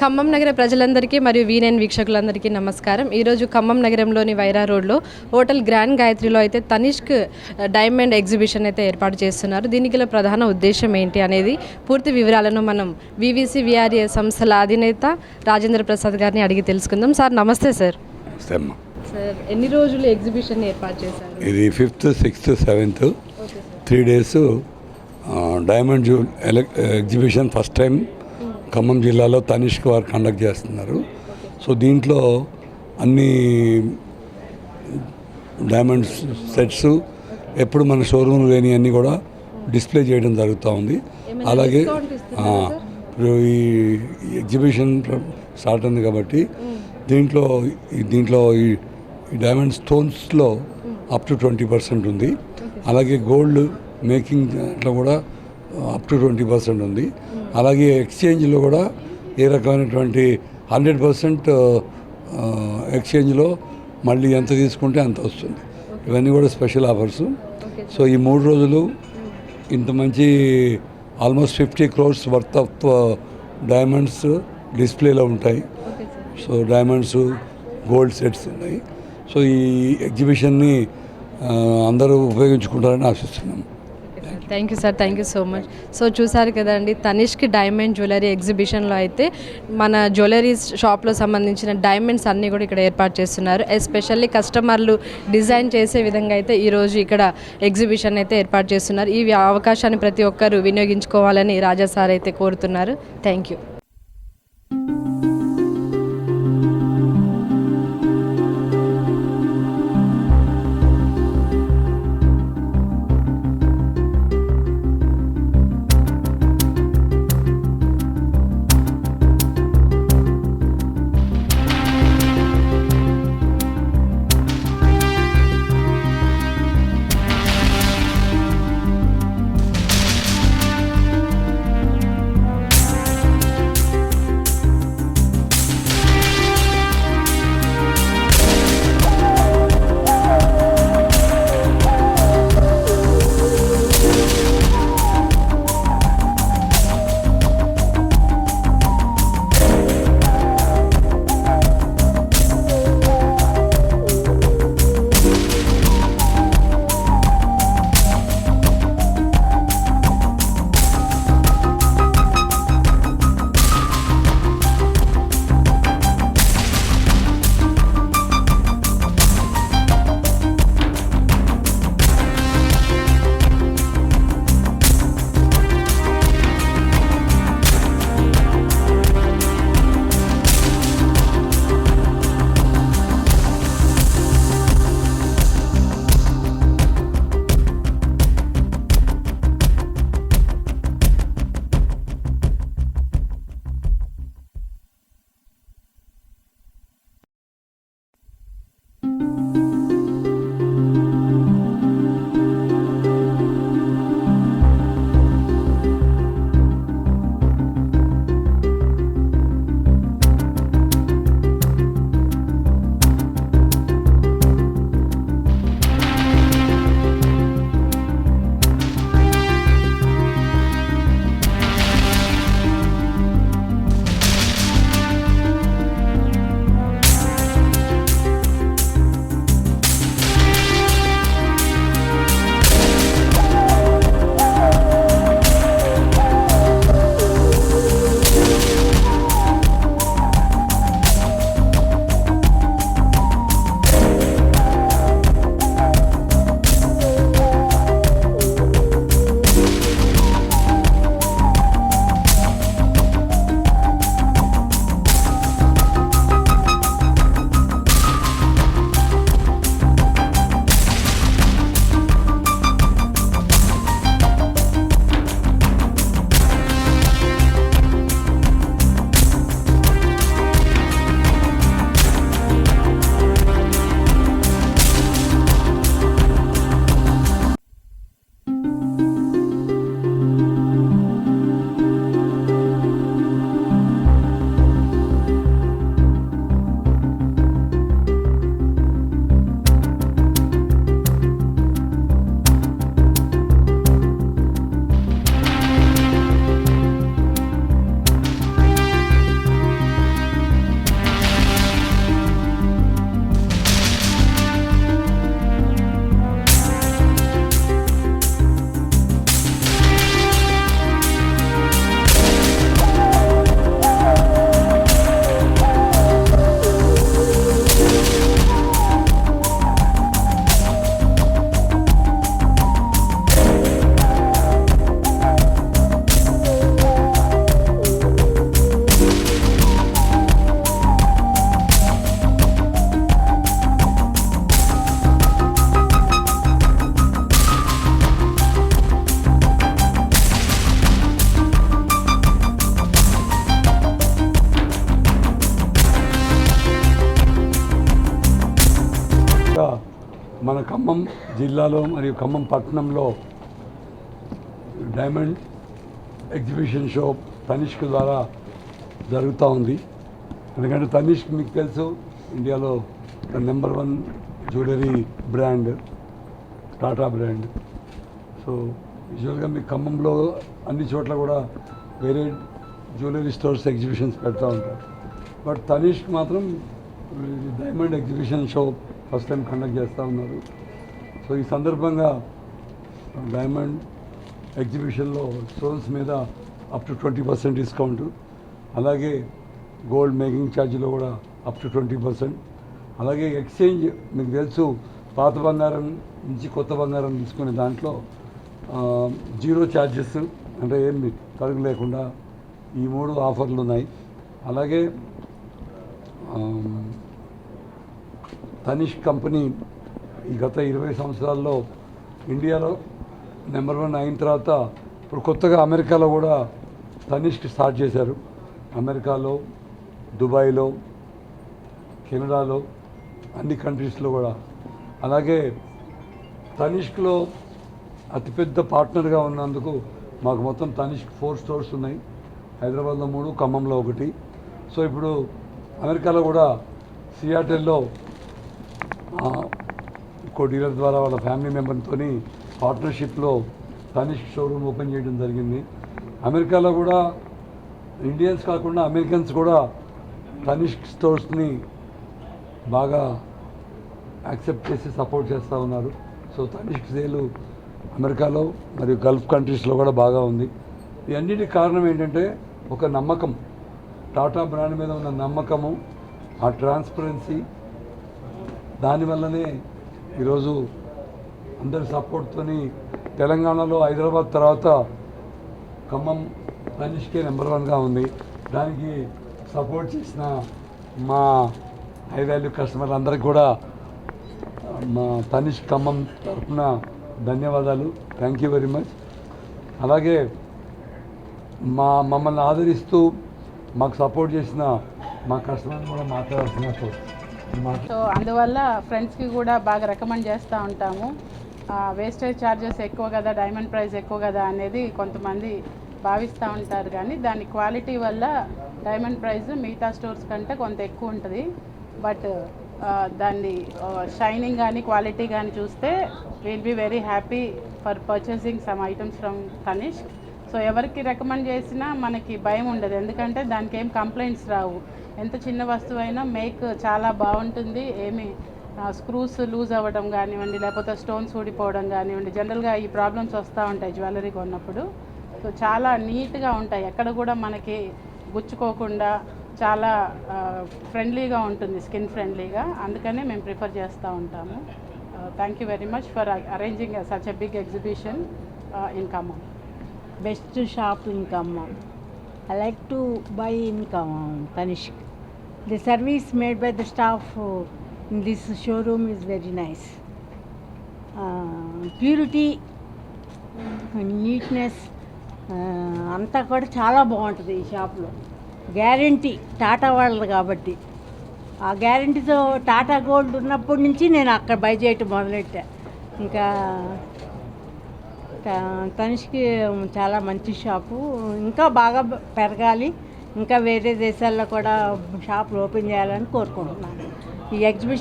ఖమ్మం నగర ప్రజలందరికీ మరియు వీనైన్ వీక్షకులందరికీ నమస్కారం. ఈరోజు ఖమ్మం నగరంలోని వైరా రోడ్లో హోటల్ గ్రాండ్ గాయత్రిలో అయితే తనిష్క్ డైమండ్ ఎగ్జిబిషన్ అయితే ఏర్పాటు చేస్తున్నారు. దీనికి గల ప్రధాన ఉద్దేశం ఏంటి అనేది పూర్తి వివరాలను మనం వివిసి విఆర్ఏ సంస్థల అధినేత రాజేంద్ర ప్రసాద్ గారిని అడిగి తెలుసుకుందాం. సార్ నమస్తే సార్. సార్ ఎన్ని రోజులు ఎగ్జిబిషన్ ఏర్పాటు చేశారు? ఇది 5th, 6th, 7th 3 days diamond exhibition first time Khammam జిల్లాలో తనిష్క్ వారు కండక్ట్ చేస్తున్నారు. సో దీంట్లో అన్ని డైమండ్ సెట్స్ ఎప్పుడు మన షోరూమ్ లేని అన్నీ కూడా డిస్ప్లే చేయడం జరుగుతూ ఉంది. అలాగే ఇప్పుడు ఈ ఎగ్జిబిషన్ స్టార్ట్ ఉంది కాబట్టి దీంట్లో ఈ డైమండ్ స్టోన్స్లో అప్ టు 20% ఉంది. అలాగే గోల్డ్ మేకింగ్ దాంట్లో కూడా అప్ టు 20% ఉంది. అలాగే ఎక్స్చేంజ్లో కూడా ఏ రకమైనటువంటి 100% ఎక్స్చేంజ్లో మళ్ళీ ఎంత తీసుకుంటే అంత వస్తుంది. ఇవన్నీ కూడా స్పెషల్ ఆఫర్స్. సో ఈ 3 రోజులు ఇంత మంచి almost 50 crores worth of diamonds డిస్ప్లేలో ఉంటాయి. సో డైమండ్స్ గోల్డ్ సెట్స్ ఉన్నాయి. సో ఈ ఎగ్జిబిషన్ని అందరూ ఉపయోగించుకుంటారని ఆశిస్తున్నాం. Thank you sir, thank you so much. So చూసారు కదండి, తనిష్క్ డైమండ్ జ్యువెలరీ ఎగ్జిబిషన్లో అయితే మన జ్యువెలరీ షాప్లో సంబంధించిన డైమండ్స్ అన్నీ కూడా ఇక్కడ ఏర్పాటు చేస్తున్నారు. ఎస్పెషల్లీ కస్టమర్లు డిజైన్ చేసే విధంగా అయితే ఈరోజు ఇక్కడ ఎగ్జిబిషన్ అయితే ఏర్పాటు చేస్తున్నారు. ఈ అవకాశాన్ని ప్రతి ఒక్కరూ వినియోగించుకోవాలని రాజా సార్ అయితే కోరుతున్నారు. Thank you. మన ఖమ్మం జిల్లాలో మరియు ఖమ్మం పట్టణంలో డైమండ్ ఎగ్జిబిషన్ షో తనిష్క్ ద్వారా జరుగుతూ ఉంది. ఎందుకంటే తనిష్క్ మీకు తెలుసు ఇండియాలో number 1 jewellery brand, Tata brand. So యూజువల్గా మీకు ఖమ్మంలో అన్ని చోట్ల కూడా వేరే జ్యువెలరీ స్టోర్స్ ఎగ్జిబిషన్స్ పెడతా ఉంటారు. బట్ తనిష్క్ మాత్రం diamond exhibition show first time conduct చేస్తూ ఉన్నారు. సో ఈ సందర్భంగా డైమండ్ ఎగ్జిబిషన్లో స్టోన్స్ మీద అప్ టు 20% డిస్కౌంట్, అలాగే గోల్డ్ మేకింగ్ ఛార్జీలో కూడా అప్ టు 20%. అలాగే ఎక్స్చేంజ్ మీకు తెలుసు పాత బంగారం నుంచి కొత్త బంగారం తీసుకునే దాంట్లో 0 ఛార్జెస్, అంటే ఏమి తరుగు లేకుండా ఈ 3 ఆఫర్లు ఉన్నాయి. అలాగే తనిష్క్ కంపెనీ ఈ గత 20 సంవత్సరాల్లో ఇండియాలో నెంబర్ 1 అయిన తర్వాత ఇప్పుడు కొత్తగా అమెరికాలో కూడా తనిష్క్ స్టార్ట్ చేశారు. అమెరికాలో, దుబాయ్లో, కెనడాలో, అన్ని కంట్రీస్లో కూడా. అలాగే తనిష్క్లో అతిపెద్ద పార్ట్నర్గా ఉన్నందుకు మాకు మొత్తం తనిష్క్ 4 స్టోర్స్ ఉన్నాయి. హైదరాబాద్లో 3, ఖమ్మంలో 1. సో ఇప్పుడు అమెరికాలో కూడా సియాటెల్లో ఇంకో డీలర్ ద్వారా వాళ్ళ ఫ్యామిలీ మెంబర్తో పార్ట్నర్షిప్లో తనిష్క్ షోరూమ్ ఓపెన్ చేయడం జరిగింది. అమెరికాలో కూడా ఇండియన్స్ కాకుండా అమెరికన్స్ కూడా తనిష్క్ స్టోర్స్ని బాగా యాక్సెప్ట్ చేసి సపోర్ట్ చేస్తూ ఉన్నారు. సో తనిష్క్ సేలు అమెరికాలో మరియు గల్ఫ్ కంట్రీస్లో కూడా బాగా ఉంది. ఈ అన్నిటికి కారణం ఏంటంటే ఒక నమ్మకం, టాటా బ్రాండ్ మీద ఉన్న నమ్మకము, ఆ ట్రాన్స్పరెన్సీ, దానివల్లనే ఈరోజు అందరి సపోర్ట్తో తెలంగాణలో హైదరాబాద్ తర్వాత ఖమ్మం తనిష్కే నెంబర్ 1గా ఉంది. దానికి సపోర్ట్ చేసిన మా హై వాల్యూ కస్టమర్ అందరికి కూడా మా తనిష్క్ ఖమ్మం తరఫున ధన్యవాదాలు. Thank you very much. అలాగే మమ్మల్ని ఆదరిస్తూ మాకు సపోర్ట్ చేసిన మా కస్టమర్ని కూడా మాట్లాడాల్సిన సో అందువల్ల ఫ్రెండ్స్కి కూడా బాగా రికమెండ్ చేస్తూ ఉంటాము. వేస్టేజ్ ఛార్జెస్ ఎక్కువ కదా, డైమండ్ ప్రైస్ ఎక్కువ కదా అనేది కొంతమంది భావిస్తూ ఉంటారు. కానీ దాని క్వాలిటీ వల్ల డైమండ్ ప్రైస్ మిగతా స్టోర్స్ కంటే కొంత ఎక్కువ ఉంటుంది. బట్ దాన్ని షైనింగ్ కానీ క్వాలిటీ కానీ చూస్తే will be very happy for purchasing some items from Tanishq. So ఎవరికి రికమెండ్ చేసినా మనకి భయం ఉండదు, ఎందుకంటే దానికి ఏం కంప్లైంట్స్ రావు. ఎంత చిన్న వస్తువు అయినా మేక్ చాలా బాగుంటుంది. ఏమి స్క్రూస్ లూజ్ అవ్వడం కానివ్వండి, లేకపోతే స్టోన్స్ ఊడిపోవడం కానివ్వండి, జనరల్గా ఈ ప్రాబ్లమ్స్ వస్తూ ఉంటాయి జ్యువెలరీ కొన్నప్పుడు. సో చాలా నీట్గా ఉంటాయి, ఎక్కడ కూడా మనకి గుచ్చుకోకుండా చాలా ఫ్రెండ్లీగా ఉంటుంది, స్కిన్ ఫ్రెండ్లీగా. అందుకనే మేము ప్రిఫర్ చేస్తూ ఉంటాము. Thank you very much for arranging such a big exhibition in Khammam. Best shop in Khammam. I like to buy in Tanishk. The service made by the staff in this showroom is very nice. Purity, neatness, అంతా కూడా చాలా బాగుంటుంది ఈ షాప్లో. Guarantee Tata వాళ్ళది కాబట్టి ఆ గ్యారంటీతో Tata gold ఉన్నప్పటి నుంచి నేను అక్కడ బై చేయటం మొదలెట్టా. ఇంకా తనిష్కి చాలా మంచి షాపు, ఇంకా బాగా పెరగాలి, ఇంకా వేరే దేశాల్లో కూడా షాపులు ఓపెన్ చేయాలని కోరుకుంటున్నాను. ఈ ఎగ్జిబిషన్